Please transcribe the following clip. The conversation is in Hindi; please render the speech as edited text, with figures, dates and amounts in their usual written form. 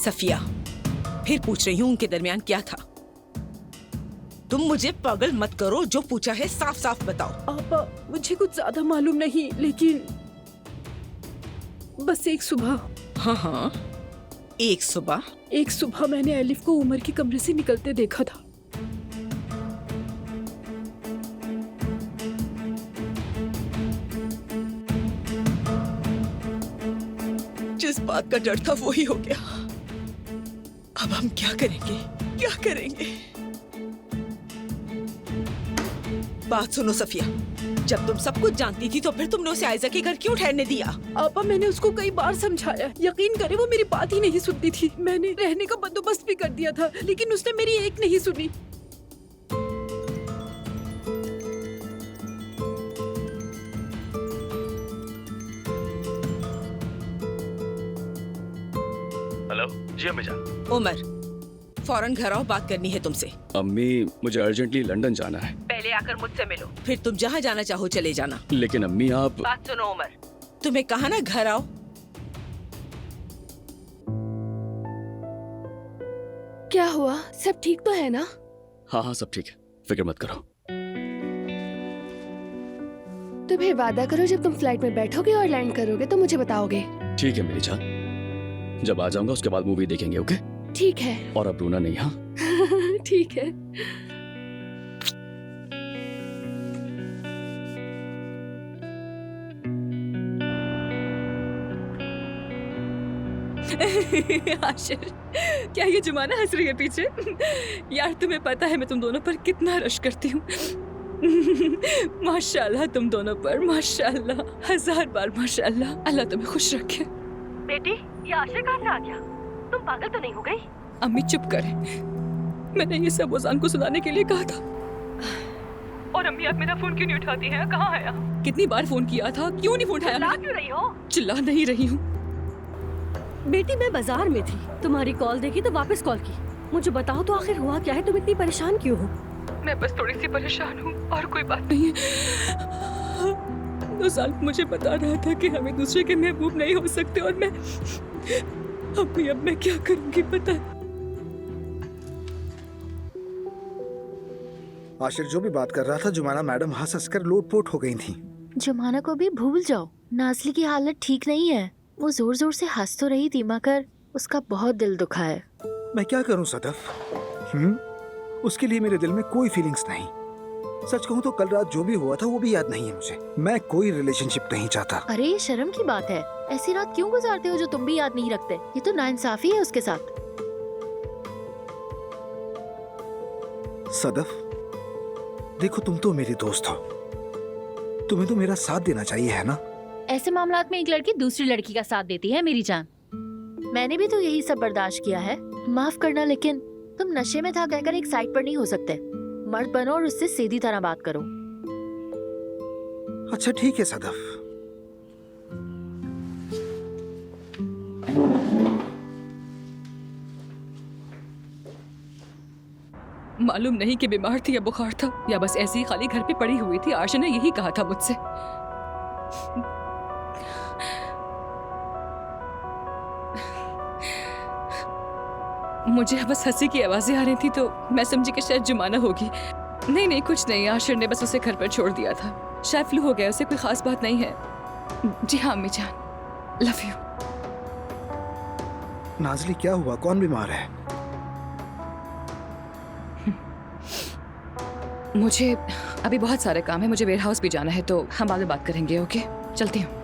सफिया, फिर पूछ रही हूँ उनके दरमियान क्या था। तुम मुझे पागल मत करो, जो पूछा है साफ साफ बताओ। आपा, मुझे कुछ ज्यादा मालूम नहीं, लेकिन बस एक सुबह। हाँ, एक सुबह मैंने एलिफ को उमर के कमरे से निकलते देखा था। जिस बात का डर था वही हो गया। अब हम क्या करेंगे? बात सुनो सफिया, जब तुम सब कुछ जानती थी तो फिर तुमने उसे आयजा के घर क्यों ठहरने दिया? आपा, मैंने उसको कई बार समझाया, यकीन करे वो मेरी बात ही नहीं सुनती थी। मैंने रहने का बंदोबस्त भी कर दिया था, लेकिन उसने मेरी एक नहीं सुनी। हेलो जी अम्मी जान। उमर, फौरन घर आओ, बात करनी है तुमसे। अम्मी, मुझे अर्जेंटली लंदन जाना है। पहले आकर मुझसे मिलो, फिर तुम जहाँ जाना चाहो चले जाना। लेकिन अम्मी आप... बात सुनो उमर, तुम्हें कहा ना घर आओ। क्या हुआ? सब ठीक तो है ना? हाँ सब ठीक है, फिक्र मत करो। तो फिर वादा करो, जब तुम फ्लाइट में बैठोगे और लैंड करोगे तो मुझे बताओगे। ठीक है मेरी जान, जब आ जाऊंगा उसके बाद मूवी देखेंगे। ओके ठीक है। और अब रोना नहीं। हाँ ठीक है। आशिर, क्या ये जुमाना हंस रही है पीछे? यार तुम्हें पता है मैं तुम दोनों पर कितना रश करती हूँ। माशाल्लाह तुम दोनों पर, माशाल्लाह, 1000 बार माशाल्लाह। अल्लाह तुम्हें खुश रखे। बेटी, ये आशिर कहाँ से आ गया? तुम पागल तो नहीं हो गई? अम्मी चुप करें, मैंने ये सब ओजान को सुनाने के लिए कहा था। और अम्मी आप मेरा फोन क्यों नहीं उठाती हैं? कहाँ है आप? कितनी बार फोन किया था, क्यों नहीं फोन उठाया? चिल्ला क्यों रही हो? चिल्ला नहीं रही हूँ बेटी, मैं बाजार में थी, तुम्हारी कॉल देखी तो वापस कॉल की। मुझे बताओ तो आखिर हुआ क्या है? तुम इतनी परेशान क्यों हो? मैं बस थोड़ी सी परेशान हूँ और कोई बात नहीं है। ओजान मुझे बता रहा था कि हम एक दूसरे के महबूब नहीं हो सकते, और मैं अम्मी अब मैं क्या करूँगी पता है? आशिर जो भी बात कर रहा था, जुमाना मैडम हंस हंस कर लोटपोट हो गई थी। जुमाना को भी भूल जाओ, नाज़ली की हालत ठीक नहीं है। वो जोर जोर से हंस तो रही थी, मगर उसका बहुत दिल दुखा है। मैं क्या करूं सदफ? उसके लिए मेरे दिल में कोई फीलिंग्स नहीं। सच कहूं तो कल रात जो भी हुआ था वो भी याद नहीं है मुझे। मैं कोई रिलेशनशिप नहीं चाहता। अरे ये शर्म की बात है, ऐसी रात क्यों गुजारते हो जो तुम भी याद नहीं रखते? ये तो नाइंसाफी है उसके साथ। सदफ देखो, तुम तो मेरी दोस्त हो, तुम्हें तो मेरा साथ देना चाहिए, है ना? ऐसे मामलात में एक लड़की दूसरी लड़की का साथ देती है मेरी जान। मैंने भी तो यही सब बर्दाश्त किया है। माफ करना, लेकिन तुम नशे में था कहकर एक साइड पर नहीं हो सकते। मर्द बनो और उससे सीधी तरह बात करो। अच्छा ठीक है सदफ। मालूम नहीं कि बीमार थी या बुखार था, या बस ऐसे ही खाली घर पे पड़ी हुई थी। आशा ने यही कहा था मुझसे। मुझे बस हंसी की आवाजें आ रही थी तो मैं समझी कि शायद जुमाना होगी। नहीं, कुछ नहीं, आशिर ने बस उसे घर पर छोड़ दिया था। शायद फ्लू हो गया उसे, कोई खास बात नहीं है। जी हाँ अम्मी जान, लव यू। नाज़ली क्या हुआ? कौन बीमार है? मुझे अभी बहुत सारे काम है, मुझे वेयर हाउस भी जाना है, तो हम बाद में बात करेंगे। ओके, चलती हूँ।